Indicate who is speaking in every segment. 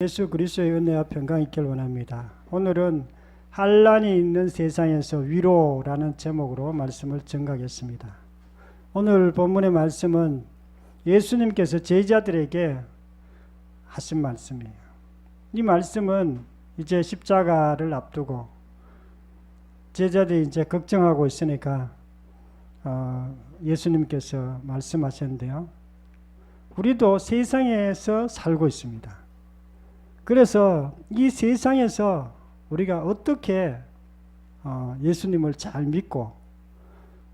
Speaker 1: 예수 그리스도의 은혜와 평강이 있길 원합니다. 오늘은 환난이 있는 세상에서 위로라는 제목으로 말씀을 전가하겠습니다. 오늘 본문의 말씀은 예수님께서 제자들에게 하신 말씀이에요. 이 말씀은 이제 십자가를 앞두고 제자들이 이제 걱정하고 있으니까 예수님께서 말씀하셨는데요. 우리도 세상에서 살고 있습니다. 그래서 이 세상에서 우리가 어떻게 예수님을 잘 믿고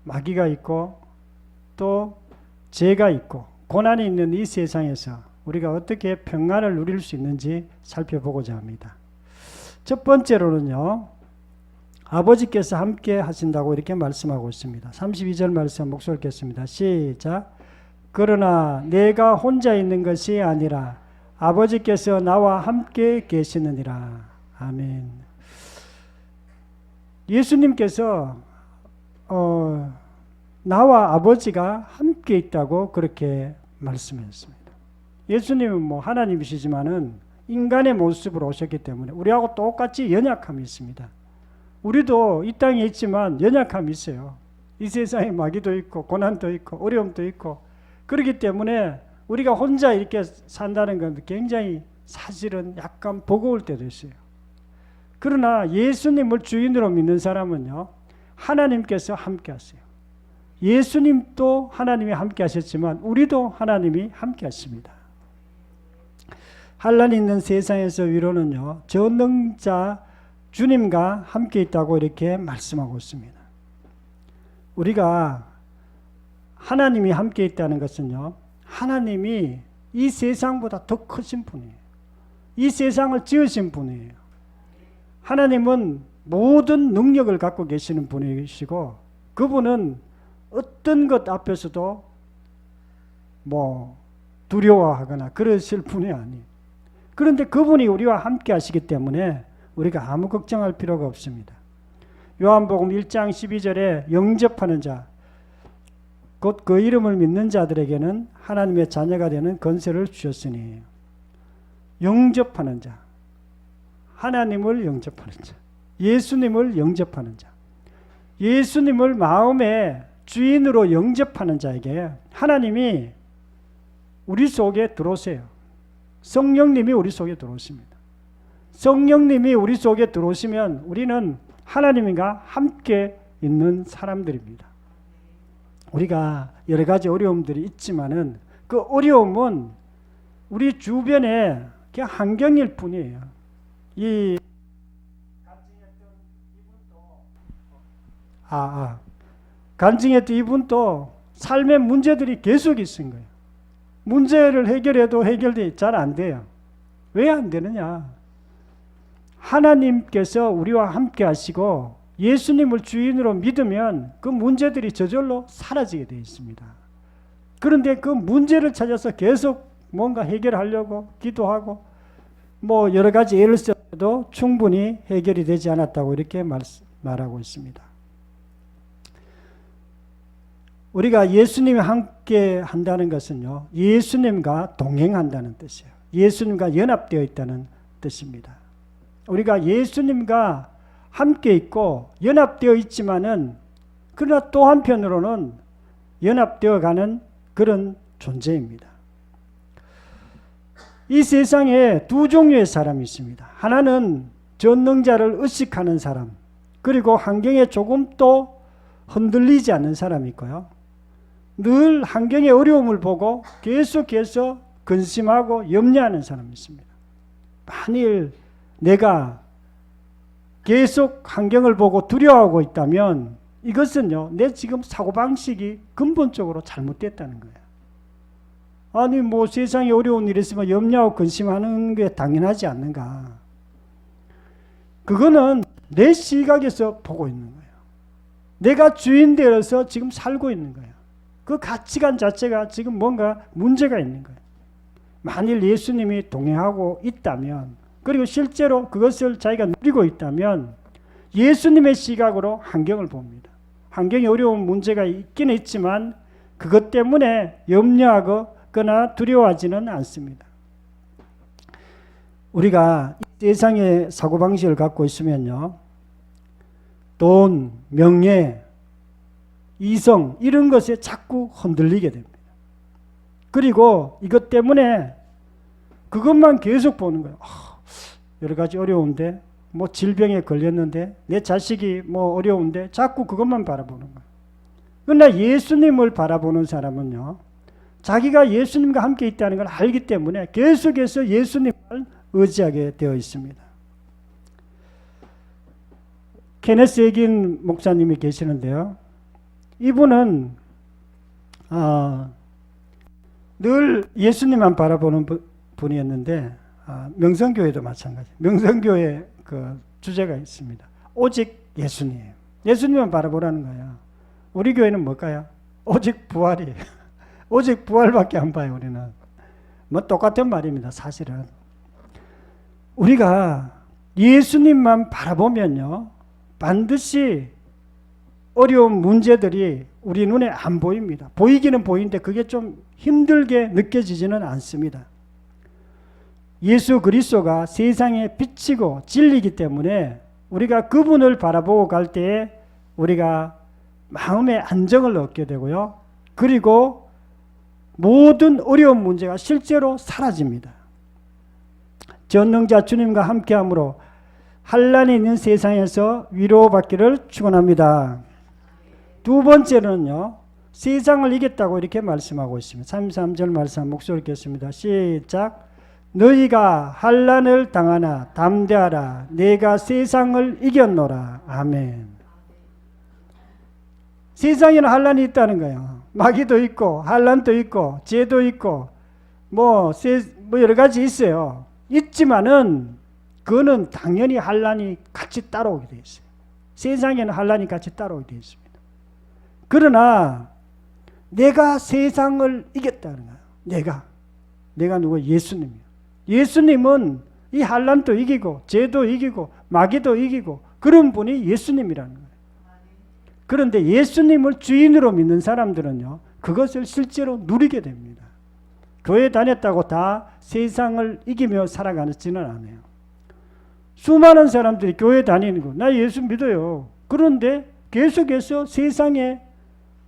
Speaker 1: 마귀가 있고 또 죄가 있고 고난이 있는 이 세상에서 우리가 어떻게 평안을 누릴 수 있는지 살펴보고자 합니다. 첫 번째로는요, 아버지께서 함께 하신다고 이렇게 말씀하고 있습니다. 32절 말씀 목소리 읽겠습니다. 시작. 그러나 내가 혼자 있는 것이 아니라 아버지께서 나와 함께 계시느니라. 아멘. 예수님께서 나와 아버지가 함께 있다고 그렇게 말씀했습니다. 예수님은 뭐 하나님이시지만은 인간의 모습으로 오셨기 때문에 우리하고 똑같이 연약함이 있습니다. 우리도 이 땅에 있지만 연약함이 있어요. 이 세상에 마귀도 있고 고난도 있고 어려움도 있고 그렇기 때문에 우리가 혼자 이렇게 산다는 건 굉장히 사실은 약간 버거울 때도 있어요. 그러나 예수님을 주인으로 믿는 사람은요, 하나님께서 함께 하세요. 예수님도 하나님이 함께 하셨지만 우리도 하나님이 함께 하십니다. 환난이 있는 세상에서 위로는요, 전능자 주님과 함께 있다고 이렇게 말씀하고 있습니다. 우리가 하나님이 함께 있다는 것은요, 하나님이 이 세상보다 더 크신 분이에요. 이 세상을 지으신 분이에요. 하나님은 모든 능력을 갖고 계시는 분이시고 그분은 어떤 것 앞에서도 두려워하거나 그러실 분이 아니에요. 그런데 그분이 우리와 함께 하시기 때문에 우리가 아무 걱정할 필요가 없습니다. 요한복음 1장 12절에 영접하는 자, 곧 그 이름을 믿는 자들에게는 하나님의 자녀가 되는 권세를 주셨으니, 영접하는 자, 하나님을 영접하는 자, 예수님을 영접하는 자, 예수님을 마음의 주인으로 영접하는 자에게 하나님이 우리 속에 들어오세요. 성령님이 우리 속에 들어오십니다. 성령님이 우리 속에 들어오시면 우리는 하나님과 함께 있는 사람들입니다. 우리가 여러 가지 어려움들이 있지만은 그 어려움은 우리 주변에 그냥 환경일 뿐이에요. 이 간증했던 이분도 삶의 문제들이 계속 있은 거예요. 문제를 해결해도 해결이 잘 안 돼요. 왜 안 되느냐? 하나님께서 우리와 함께 하시고 예수님을 주인으로 믿으면 그 문제들이 저절로 사라지게 되어 있습니다. 그런데 그 문제를 찾아서 계속 뭔가 해결하려고 기도하고 여러 가지 예를 써도 충분히 해결이 되지 않았다고 이렇게 말하고 있습니다. 우리가 예수님과 함께 한다는 것은요, 예수님과 동행한다는 뜻이에요. 예수님과 연합되어 있다는 뜻입니다. 우리가 예수님과 함께 있고 연합되어 있지만은 그러나 또 한편으로는 연합되어 가는 그런 존재입니다. 이 세상에 두 종류의 사람이 있습니다. 하나는 전능자를 의식하는 사람, 그리고 환경에 조금도 흔들리지 않는 사람이 있고요. 늘 환경의 어려움을 보고 계속해서 근심하고 염려하는 사람이 있습니다. 만일 내가 계속 환경을 보고 두려워하고 있다면 이것은요, 내 지금 사고방식이 근본적으로 잘못됐다는 거예요. 아니 세상에 어려운 일이 있으면 염려하고 근심하는 게 당연하지 않는가. 그거는 내 시각에서 보고 있는 거예요. 내가 주인 되어서 지금 살고 있는 거예요. 그 가치관 자체가 지금 뭔가 문제가 있는 거예요. 만일 예수님이 동행하고 있다면, 그리고 실제로 그것을 자기가 누리고 있다면 예수님의 시각으로 환경을 봅니다. 환경이 어려운 문제가 있긴 있지만 그것 때문에 염려하거나 두려워하지는 않습니다. 우리가 세상의 사고방식을 갖고 있으면요, 돈, 명예, 이성 이런 것에 자꾸 흔들리게 됩니다. 그리고 이것 때문에 그것만 계속 보는 거예요. 여러 가지 어려운데, 뭐 질병에 걸렸는데, 내 자식이 뭐 어려운데 자꾸 그것만 바라보는 거예요. 그러나 예수님을 바라보는 사람은요, 자기가 예수님과 함께 있다는 걸 알기 때문에 계속해서 예수님을 의지하게 되어 있습니다. 케네스 에긴 목사님이 계시는데요, 이분은 늘 예수님만 바라보는 분이었는데, 명성교회도 마찬가지. 명성교회 그 주제가 있습니다. 오직 예수님. 예수님만 바라보라는 거예요. 우리 교회는 뭘까요? 오직 부활이에요. 오직 부활밖에 안 봐요, 우리는. 뭐 똑같은 말입니다, 사실은. 우리가 예수님만 바라보면요, 반드시 어려운 문제들이 우리 눈에 안 보입니다. 보이기는 보이는데 그게 좀 힘들게 느껴지지는 않습니다. 예수 그리스도가 세상에 빛이고 진리이기 때문에 우리가 그분을 바라보고 갈 때에 우리가 마음의 안정을 얻게 되고요, 그리고 모든 어려운 문제가 실제로 사라집니다. 전능자 주님과 함께함으로 환난이 있는 세상에서 위로받기를 축원합니다. 두 번째는요, 세상을 이겼다고 이렇게 말씀하고 있습니다. 33절 말씀 목소리 읽겠습니다. 시작. 너희가 환난을 당하나 담대하라. 내가 세상을 이겼노라. 아멘. 세상에는 환난이 있다는 거예요. 마귀도 있고 환난도 있고 죄도 있고 뭐 여러 가지 있어요. 있지만은 그거는 당연히 환난이 같이 따라오게 되어 있어요. 세상에는 환난이 같이 따라오게 되어 있습니다. 그러나 내가 세상을 이겼다는 거예요. 내가 누구? 예수님이에요. 예수님은 이 환난도 이기고 죄도 이기고 마귀도 이기고 그런 분이 예수님이라는 거예요. 그런데 예수님을 주인으로 믿는 사람들은요, 그것을 실제로 누리게 됩니다. 교회 다녔다고 다 세상을 이기며 살아가지는 않아요. 수많은 사람들이 교회 다니는 거, 나 예수 믿어요. 그런데 계속해서 세상에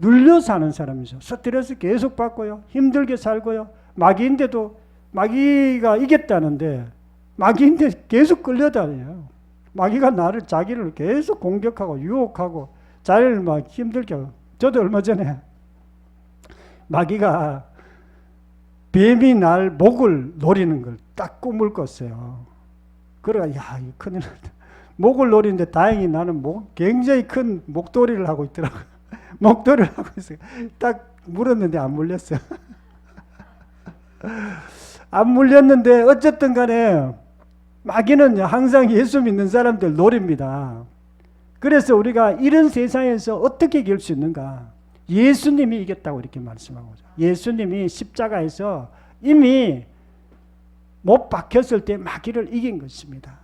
Speaker 1: 눌려 사는 사람이죠. 스트레스 계속 받고요, 힘들게 살고요. 마귀인데도 마귀가 이겼다는데 마귀인데 계속 끌려다녀요. 마귀가 자기를 계속 공격하고 유혹하고 자기를 막 힘들게 하고. 저도 얼마 전에 마귀가 뱀이 날 목을 노리는 걸 딱 꿈을 꿨어요. 그래가 야, 이거 큰일 났다. 목을 노리는데 다행히 나는 굉장히 큰 목도리를 하고 있더라고요. 목도리를 하고 있어요. 딱 물었는데 안 물렸어요. 안 물렸는데 어쨌든 간에 마귀는 항상 예수 믿는 사람들 노립니다. 그래서 우리가 이런 세상에서 어떻게 이길 수 있는가? 예수님이 이겼다고 이렇게 말씀하고 있어요. 예수님이 십자가에서 이미 못 박혔을 때 마귀를 이긴 것입니다.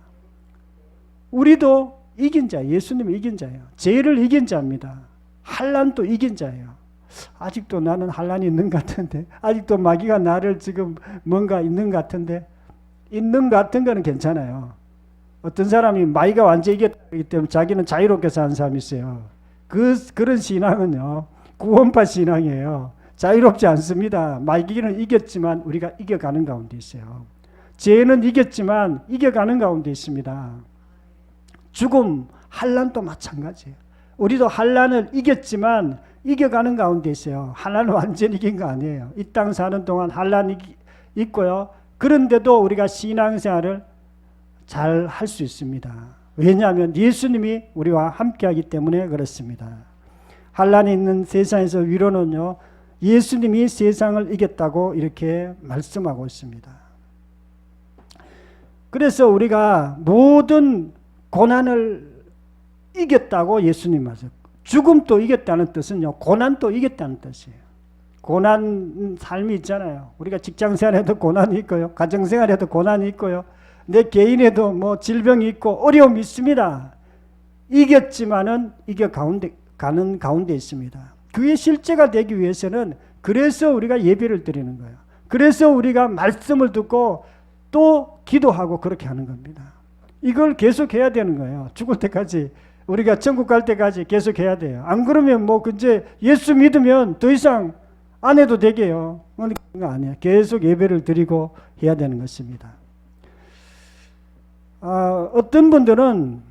Speaker 1: 우리도 이긴 자, 예수님이 이긴 자예요. 죄를 이긴 자입니다. 환난도 이긴 자예요. 아직도 나는 환난이 있는 것 같은데, 아직도 마귀가 나를 지금 뭔가 있는 것 같은데, 있는 것 같은 거는 괜찮아요. 어떤 사람이 마귀가 완전히 이겼기 때문에 자기는 자유롭게 사는 사람이 있어요. 그런 신앙은요, 구원파 신앙이에요. 자유롭지 않습니다. 마귀는 이겼지만 우리가 이겨가는 가운데 있어요. 죄는 이겼지만 이겨가는 가운데 있습니다. 죽음, 환난도 마찬가지예요. 우리도 환난을 이겼지만 이겨가는 가운데 있어요. 환난을 완전히 이긴 거 아니에요. 이 땅 사는 동안 환난이 있고요. 그런데도 우리가 신앙생활을 잘 할 수 있습니다. 왜냐하면 예수님이 우리와 함께하기 때문에 그렇습니다. 환난이 있는 세상에서 위로는요, 예수님이 세상을 이겼다고 이렇게 말씀하고 있습니다. 그래서 우리가 모든 고난을 이겼다고 예수님 말씀. 죽음도 이겼다는 뜻은요, 고난도 이겼다는 뜻이에요. 고난 삶이 있잖아요. 우리가 직장생활에도 고난이 있고요, 가정생활에도 고난이 있고요, 내 개인에도 뭐 질병이 있고 어려움이 있습니다. 이겼지만은 가는 가운데 있습니다. 그게 실제가 되기 위해서는 그래서 우리가 예배를 드리는 거예요. 그래서 우리가 말씀을 듣고 또 기도하고 그렇게 하는 겁니다. 이걸 계속 해야 되는 거예요. 죽을 때까지, 우리가 천국 갈 때까지 계속 해야 돼요. 안 그러면 뭐 이제 예수 믿으면 더 이상 안 해도 되게요. 그런 거 아니에요. 계속 예배를 드리고 해야 되는 것입니다. 어떤 분들은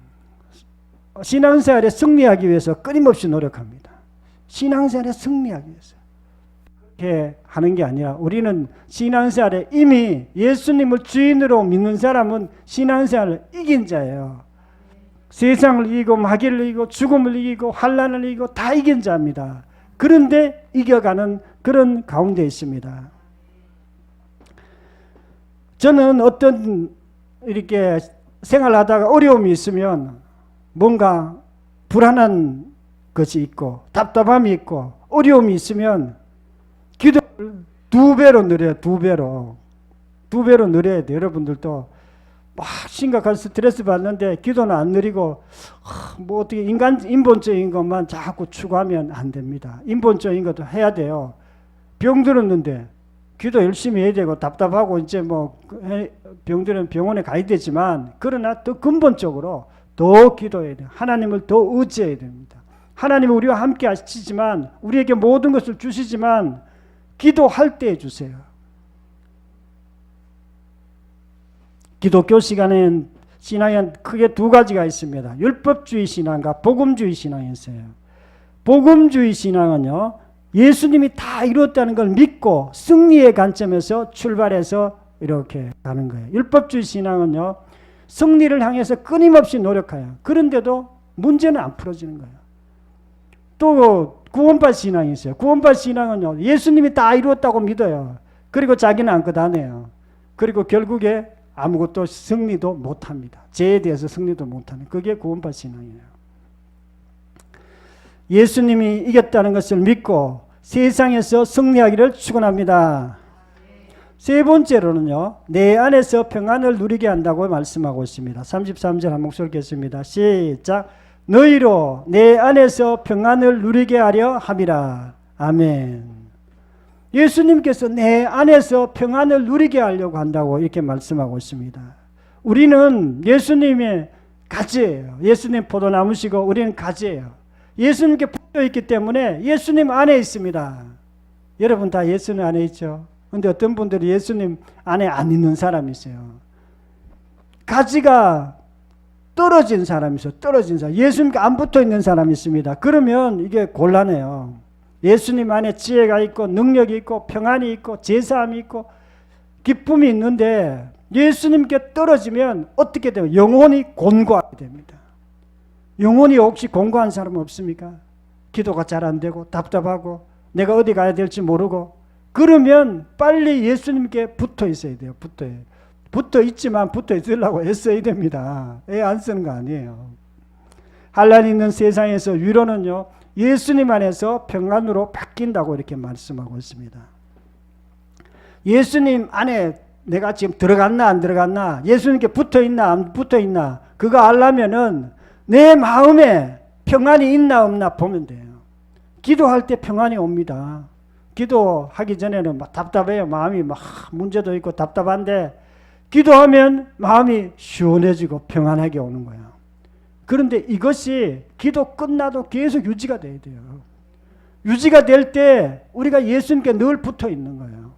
Speaker 1: 신앙생활에 승리하기 위해서 끊임없이 노력합니다. 신앙생활에 승리하기 위해서. 그렇게 하는 게 아니라 우리는 신앙생활에 이미 예수님을 주인으로 믿는 사람은 신앙생활을 이긴 자예요. 세상을 이기고 마귀를 이기고 죽음을 이기고 환난을 이기고 다 이긴 자입니다. 그런데 이겨가는 그런 가운데 있습니다. 저는 어떤 이렇게 생활하다가 어려움이 있으면 뭔가 불안한 것이 있고 답답함이 있고 어려움이 있으면 기도를 2배로 늘려요. 2배로 늘려야 돼요. 여러분들도 막 심각한 스트레스 받는데 기도는 안 느리고 뭐 어떻게 인본적인 것만 자꾸 추구하면 안 됩니다. 인본적인 것도 해야 돼요. 병 들었는데 기도 열심히 해야 되고 답답하고 이제 뭐 병들은 병원에 가야 되지만 그러나 더 근본적으로 더 기도해야 돼요. 하나님을 더 의지해야 됩니다. 하나님은 우리와 함께 하시지만 우리에게 모든 것을 주시지만 기도할 때 주세요. 기독교 신앙에는 크게 2가지가 있습니다. 율법주의 신앙과 복음주의 신앙이 있어요. 복음주의 신앙은요, 예수님이 다 이루었다는 걸 믿고 승리의 관점에서 출발해서 이렇게 가는 거예요. 율법주의 신앙은요, 승리를 향해서 끊임없이 노력해요. 그런데도 문제는 안 풀어지는 거예요. 또 구원받 신앙이 있어요. 구원받 신앙은요, 예수님이 다 이루었다고 믿어요. 그리고 자기는 아무것도 안 해요. 그리고 결국에 아무것도 승리도 못합니다. 죄에 대해서 승리도 못하는, 그게 구원받 신앙이에요. 예수님이 이겼다는 것을 믿고 세상에서 승리하기를 축원합니다. 세 번째로는요, 내 안에서 평안을 누리게 한다고 말씀하고 있습니다. 33절 한 목소리 읽겠습니다. 시작. 너희로 내 안에서 평안을 누리게 하려 함이라. 아멘. 예수님께서 내 안에서 평안을 누리게 하려고 한다고 이렇게 말씀하고 있습니다. 우리는 예수님의 가지예요. 예수님 포도나무시고 우리는 가지예요. 예수님께 붙어있기 때문에 예수님 안에 있습니다. 여러분 다 예수님 안에 있죠. 그런데 어떤 분들이 예수님 안에 안 있는 사람이 있어요. 가지가 떨어진 사람이 있어요. 떨어진 사람. 예수님께 안 붙어있는 사람이 있습니다. 그러면 이게 곤란해요. 예수님 안에 지혜가 있고 능력이 있고 평안이 있고 제사함이 있고 기쁨이 있는데 예수님께 떨어지면 어떻게 돼요? 영혼이 곤고하게 됩니다. 영혼이 혹시 곤고한 사람 없습니까? 기도가 잘 안 되고 답답하고 내가 어디 가야 될지 모르고 그러면 빨리 예수님께 붙어 있어야 돼요. 붙어 있지만 붙어 있으려고 애써야 됩니다. 애 안 쓰는 거 아니에요. 환난이 있는 세상에서 위로는요, 예수님 안에서 평안으로 바뀐다고 이렇게 말씀하고 있습니다. 예수님 안에 내가 지금 들어갔나 안 들어갔나, 예수님께 붙어 있나 안 붙어 있나, 그거 알려면은 내 마음에 평안이 있나 없나 보면 돼요. 기도할 때 평안이 옵니다. 기도하기 전에는 막 답답해요. 마음이 막 문제도 있고 답답한데 기도하면 마음이 시원해지고 평안하게 오는 거예요. 그런데 이것이 기도 끝나도 계속 유지가 돼야 돼요. 유지가 될 때 우리가 예수님께 늘 붙어 있는 거예요.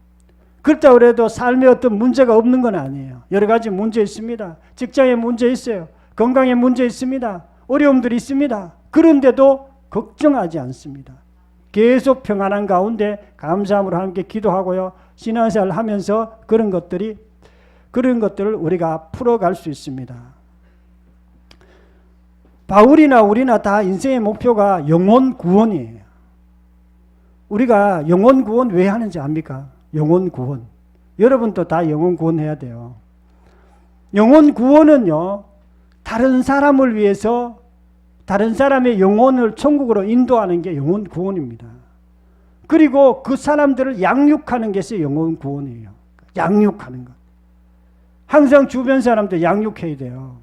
Speaker 1: 그렇다고 해도 삶에 어떤 문제가 없는 건 아니에요. 여러 가지 문제 있습니다. 직장에 문제 있어요. 건강에 문제 있습니다. 어려움들이 있습니다. 그런데도 걱정하지 않습니다. 계속 평안한 가운데 감사함으로 함께 기도하고요. 신앙생활을 하면서 그런 것들을 우리가 풀어갈 수 있습니다. 바울이나 우리나 다 인생의 목표가 영혼 구원이에요. 우리가 영혼 구원 왜 하는지 압니까? 영혼 구원. 여러분도 다 영혼 구원 해야 돼요. 영혼 구원은요, 다른 사람을 위해서 다른 사람의 영혼을 천국으로 인도하는 게 영혼 구원입니다. 그리고 그 사람들을 양육하는 것이 영혼 구원이에요. 양육하는 것. 항상 주변 사람들 양육해야 돼요.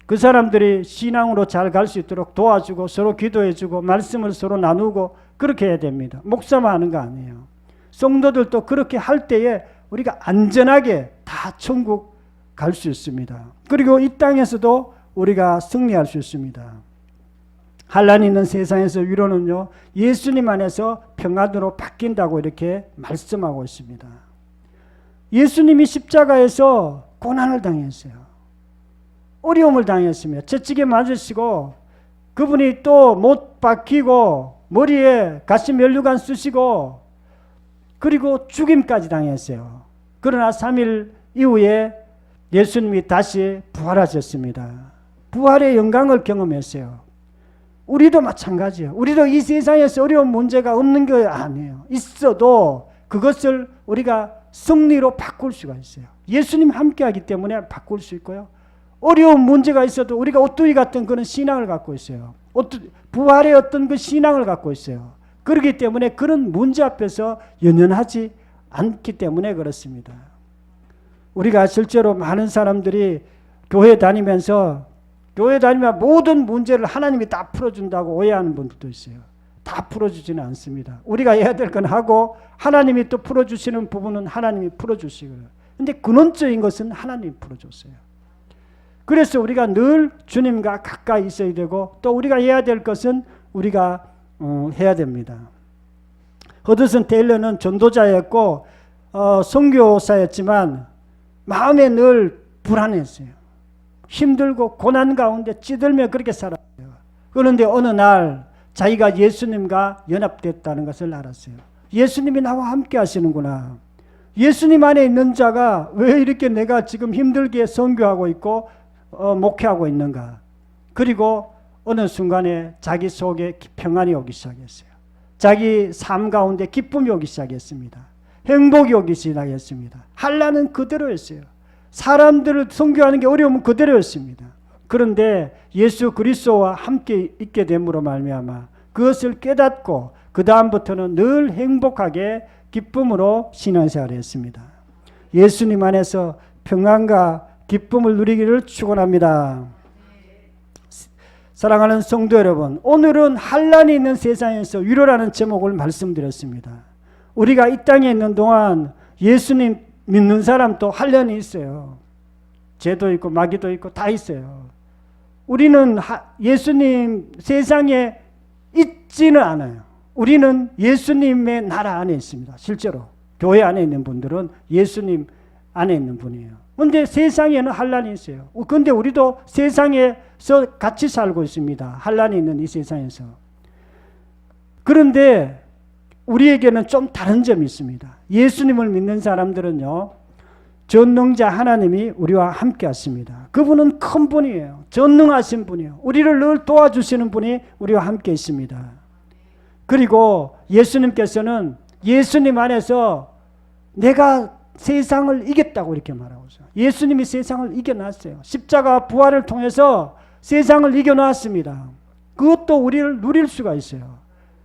Speaker 1: 그 사람들이 신앙으로 잘 갈 수 있도록 도와주고 서로 기도해주고 말씀을 서로 나누고 그렇게 해야 됩니다. 목사만 하는 거 아니에요. 성도들도 그렇게 할 때에 우리가 안전하게 다 천국 갈 수 있습니다. 그리고 이 땅에서도 우리가 승리할 수 있습니다. 환난이 있는 세상에서 위로는요, 예수님 안에서 평안으로 바뀐다고 이렇게 말씀하고 있습니다. 예수님이 십자가에서 고난을 당했어요. 어려움을 당했으며 채찍에 맞으시고 그분이 또 못 박히고 머리에 가시 면류관 쓰시고 그리고 죽임까지 당했어요. 그러나 3일 이후에 예수님이 다시 부활하셨습니다. 부활의 영광을 경험했어요. 우리도 마찬가지예요. 우리도 이 세상에서 어려운 문제가 없는 게 아니에요. 있어도 그것을 우리가 승리로 바꿀 수가 있어요. 예수님 함께하기 때문에 바꿀 수 있고요. 어려운 문제가 있어도 우리가 오뚜기 같은 그런 신앙을 갖고 있어요. 부활의 어떤 그 신앙을 갖고 있어요. 그렇기 때문에 그런 문제 앞에서 연연하지 않기 때문에 그렇습니다. 우리가 실제로 많은 사람들이 교회 다니면 모든 문제를 하나님이 다 풀어준다고 오해하는 분들도 있어요. 다 풀어주지는 않습니다. 우리가 해야 될 건 하고 하나님이 또 풀어주시는 부분은 하나님이 풀어주시고요. 근데 근원적인 것은 하나님이 풀어줬어요. 그래서 우리가 늘 주님과 가까이 있어야 되고 또 우리가 해야 될 것은 우리가 해야 됩니다. 허드슨 테일러는 전도자였고 선교사였지만 마음에 늘 불안했어요. 힘들고 고난 가운데 찌들며 그렇게 살았어요. 그런데 어느 날 자기가 예수님과 연합됐다는 것을 알았어요. 예수님이 나와 함께 하시는구나. 예수님 안에 있는 자가 왜 이렇게 내가 지금 힘들게 선교하고 있고 목회하고 있는가. 그리고 어느 순간에 자기 속에 평안이 오기 시작했어요. 자기 삶 가운데 기쁨이 오기 시작했습니다. 행복이 오기 시작했습니다. 환난은 그대로였어요. 사람들을 선교하는 게 어려우면 그대로였습니다. 그런데 예수 그리스도와 함께 있게 됨으로 말미암아 그것을 깨닫고 그 다음부터는 늘 행복하게 기쁨으로 신앙생활을 했습니다. 예수님 안에서 평안과 기쁨을 누리기를 축원합니다. 사랑하는 성도 여러분, 오늘은 환난이 있는 세상에서 위로라는 제목을 말씀드렸습니다. 우리가 이 땅에 있는 동안 예수님 믿는 사람도 환난이 있어요. 죄도 있고 마귀도 있고 다 있어요. 우리는 예수님 세상에 있지는 않아요. 우리는 예수님의 나라 안에 있습니다. 실제로 교회 안에 있는 분들은 예수님 안에 있는 분이에요. 그런데 세상에는 환난이 있어요. 그런데 우리도 세상에서 같이 살고 있습니다. 환난이 있는 이 세상에서. 그런데 우리에게는 좀 다른 점이 있습니다. 예수님을 믿는 사람들은요, 전능자 하나님이 우리와 함께 하십니다. 그분은 큰 분이에요. 전능하신 분이에요. 우리를 늘 도와주시는 분이 우리와 함께 있습니다. 그리고 예수님께서는 예수님 안에서 내가 세상을 이겼다고 이렇게 말하고 있어요. 예수님이 세상을 이겨놨어요. 십자가 부활을 통해서 세상을 이겨놨습니다. 그것도 우리를 누릴 수가 있어요.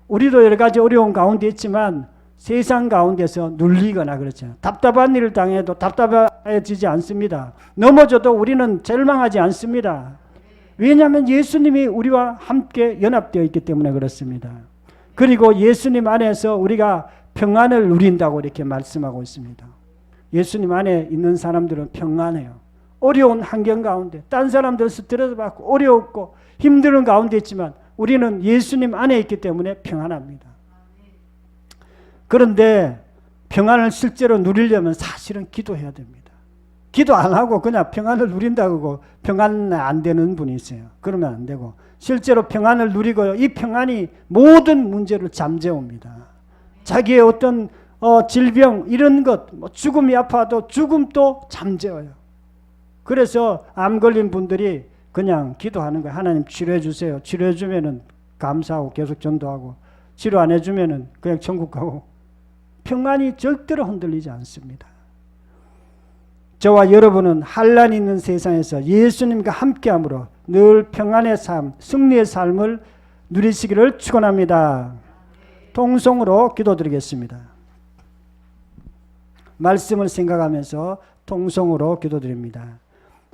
Speaker 1: 우리도 여러 가지 어려운 가운데 있지만 세상 가운데서 눌리거나 그렇죠. 답답한 일을 당해도 답답해지지 않습니다. 넘어져도 우리는 절망하지 않습니다. 왜냐하면 예수님이 우리와 함께 연합되어 있기 때문에 그렇습니다. 그리고 예수님 안에서 우리가 평안을 누린다고 이렇게 말씀하고 있습니다. 예수님 안에 있는 사람들은 평안해요. 어려운 환경 가운데 딴 사람들 스트레스 받고 어렵고 힘든 가운데 있지만 우리는 예수님 안에 있기 때문에 평안합니다. 그런데 평안을 실제로 누리려면 사실은 기도해야 됩니다. 기도 안 하고 그냥 평안을 누린다고 평안 안 되는 분이 있어요. 그러면 안 되고 실제로 평안을 누리고요. 이 평안이 모든 문제를 잠재웁니다. 자기의 어떤 질병 이런 것, 죽음이 아파도 죽음도 잠재워요. 그래서 암 걸린 분들이 그냥 기도하는 거예요. 하나님 치료해 주세요. 치료해 주면은 감사하고 계속 전도하고 치료 안 해주면은 그냥 천국 가고 평안이 절대로 흔들리지 않습니다. 저와 여러분은 환난이 있는 세상에서 예수님과 함께함으로 늘 평안의 삶, 승리의 삶을 누리시기를 축원합니다. 통성으로 기도드리겠습니다. 말씀을 생각하면서 통성으로 기도드립니다.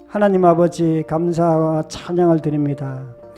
Speaker 1: 하나님 아버지 감사와 찬양을 드립니다.